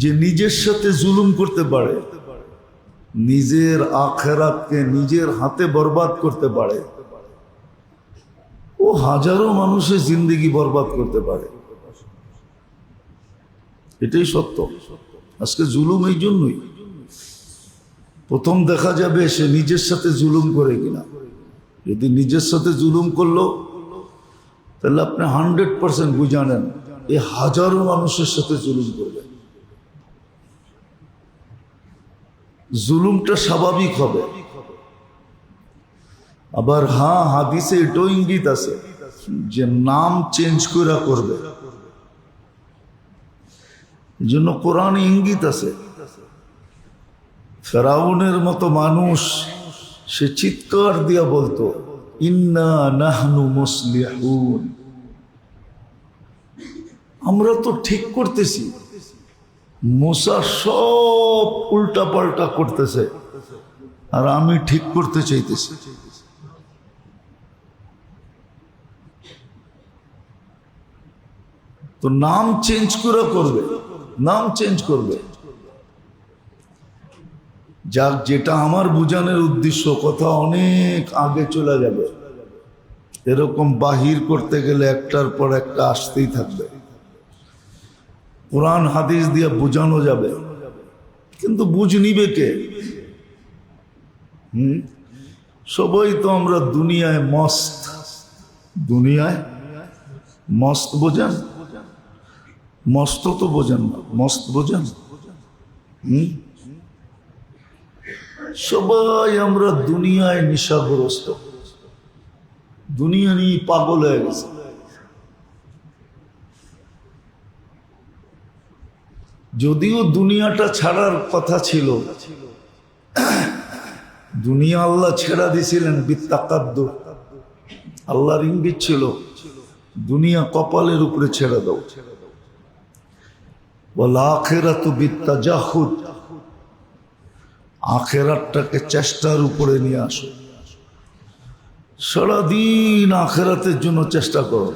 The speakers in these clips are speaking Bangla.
যে নিজের সাথে জুলুম করতে পারে, নিজের আখিরাতকে নিজের হাতে বরবাদ করতে পারে, ও হাজারো মানুষের জিন্দেগি বরবাদ করতে পারে। এটাই সত্য। আজকে জুলুম এই জন্যই, প্রথম দেখা যাবে সে নিজের সাথে জুলুম করে কিনা। যদি নিজের সাথে জুলুম করলো তাহলে আপনি 100% বুঝে নেন এ হাজারো মানুষের সাথে জুলুম করবে। জুলুমটা স্বাভাবিক হবে। আবার হ্যাঁ, হাদিসে এটাও ইঙ্গিত আছে যে নাম চেঞ্জ করে করবে। এই জন্য কোরআনে ইঙ্গিত আছে। ফেরাউনের মতো মানুষ সে চিৎকার দিয়া বলতো, ইন্না নাহনু মুসলিহুন, আমরা তো ঠিক করতেছি। মুসা সব উল্টা পাল্টা করতেছে আর আমি ঠিক করতে চাইতেছি। তো নাম চেঞ্জ করে করবে, নাম চেঞ্জ করবে। যাক, যেটা আমার বুঝানোর উদ্দেশ্য, কথা অনেক আগে চলে যাবে। এরকম বাহির করতে গেলে একটার পর একটা আসতেই থাকবে। কোরআন হাদিস দিয়ে বুঝানো যাবে, কিন্তু বুঝ নিবে কে? সবাই তো আমরা দুনিয়ায় মস্ত। দুনিয়ায় মস্ত বোঝেন? মস্ত তো বোঝেন না, মস্ত বোঝেন? সবাই আমরা দুনিয়ায় নেশাগ্রস্ত, দুনিয়া নিয়ে পাগল হয়ে গেছে। যদিও দুনিয়াটা ছাড়ার কথা ছিল, দুনিয়া আল্লাহ ছেড়া দিছিলেন বিত্তাকাদ্দুর। আল্লাহর ইঙ্গিত ছিল দুনিয়া কপালের উপরে ছেড়ে দাও। ওয়াল আখিরাতু বিত্তাজাহুদ, আখিরাতটাকে চেষ্টার উপরে নিয়ে আসো। সারাদিন আখিরাতের জন্য চেষ্টা করো,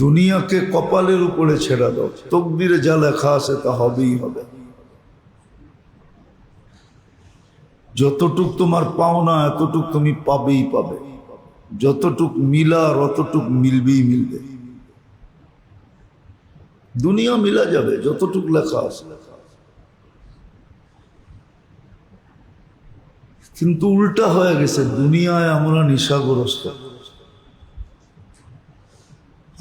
দুনিয়াকে কপালের উপরে ছেড়ে দাও। তকদিরে যা লেখা আছে তা হবেই হবে। যতটুক তোমার পাওনা এতটুক তুমি পাবেই পাবে, যতটুক মিলার অতটুক মিলবেই মিলবে। দুনিয়া মিলা যাবে যতটুক লেখা আছে, কিন্তু উল্টা হয়ে গেছে। দুনিয়ায় আমরা নেশাগ্রস্ত,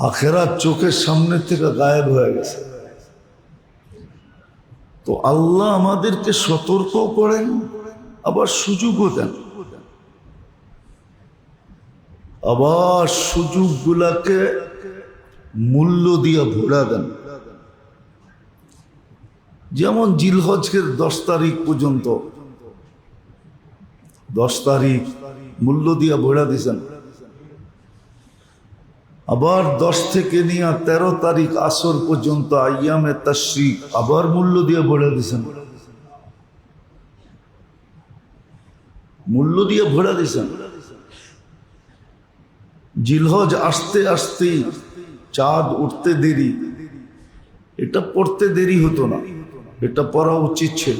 আখেরাত চোখের সামনে থেকে গায়েব হয়ে গেছে। তো আল্লাহ আমাদেরকে সতর্ক করেন, আবার সুযোগও দেন। আবার সুযোগগুলাকে মূল্য দিয়ে ভরা দেন। যেমন জিলহজের 10 তারিখ পর্যন্ত, 10 তারিখ মূল্য দিয়ে ভরা দিয়েছেন। আবার 10 থেকে নিয়ে 13 তারিখ আসর পর্যন্ত আইয়ামে তাশরিক আবার মূল্য দিয়ে ভরা দিয়েছেন, মূল্য দিয়ে ভরা দিয়েছেন। জিলহজ আসতে আসতে চাঁদ উঠতে দেরি, এটা পড়তে দেরি হতো না, এটা পড়া উচিত ছিল।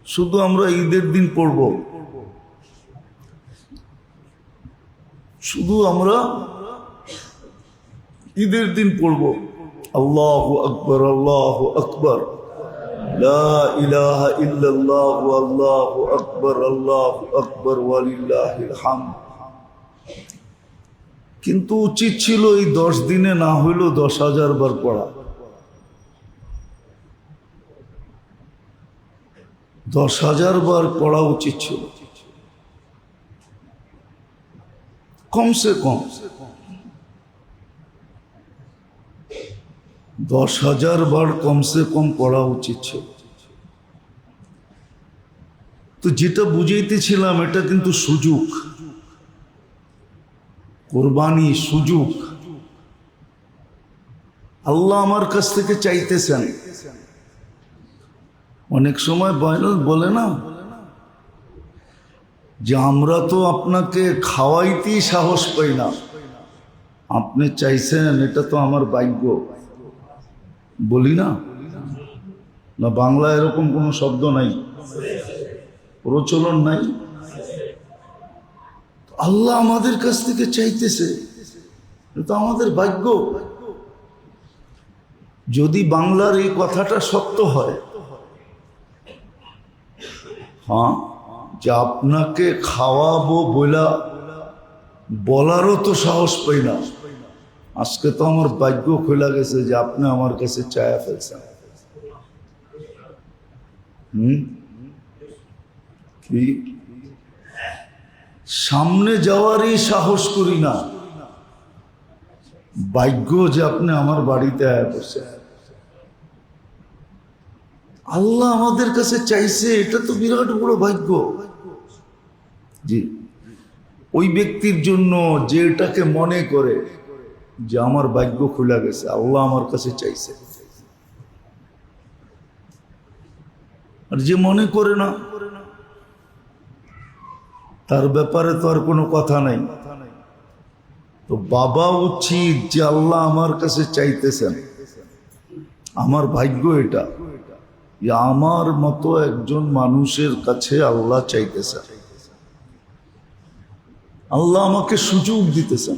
শুধু আমরা ঈদের দিন পড়ব, শুধু আমরা ঈদের দিন পড়ব আল্লাহু আকবার, আল্লাহু আকবার, লা ইলাহা ইল্লাল্লাহ, আল্লাহু আকবার, আল্লাহু আকবার, ওয়ালিল্লাহিল হামদ। কিন্তু উচিত ছিল এই 10 দিনে না হইল 10,000 বার পড়া, 10,000 বার পড়া উচিত ছিল কমসে কম। 10,000 বার কমসে কম পড়া উচিত ছিল। তো যেটা বুঝাইতেছিলাম, এটা কিন্তু সুযোগ, কোরবানি সুযোগ। আল্লাহ আমার কাছ থেকে চাইতেছেন। অনেক সময় বলে না যে আমরা তো আপনাকে খাওয়াইতেই সাহস পাই না, আপনি চাইছেন, এটা তো আমার ভাগ্য। বলি না? না বাংলা এরকম কোনো শব্দ নাই, প্রচলন নাই? আল্লাহ আমাদের কাছ থেকে চাইতেছে, এটা আমাদের ভাগ্য। যদি বাংলার এই কথাটা সত্য হয়, হ্যাঁ, যে আপনাকে খাওয়াবো বলারও তো সাহস পাই না, আজকে তো আমার ভাগ্য খোলা গেছে যে আপনি আমার কাছে চায়া ফেলছেন। কি সামনে যাওয়ারই সাহস করি না, ভাগ্য যে আপনি আমার বাড়িতে আয়া পড়ছেন। আল্লাহ আমাদের কাছে চাইছে, এটা তো বিরাট বড় ভাগ্য। জি, ওই ব্যক্তির জন্য যে এটাকে মনে করে যে আমার ভাগ্য খোলা গেছে, আল্লাহ আমার কাছে চাইছে। আর যে মনে করে না, তার ব্যাপারে তো আর কোনো কথা নাই। তো বাবা উচিত যে আল্লাহ আমার কাছে চাইতেছেন, আমার ভাগ্য এটা যে আমার মতো একজন মানুষের কাছে আল্লাহ চাইতেছেন, আল্লাহ আমাকে সুযোগ দিতেছেন।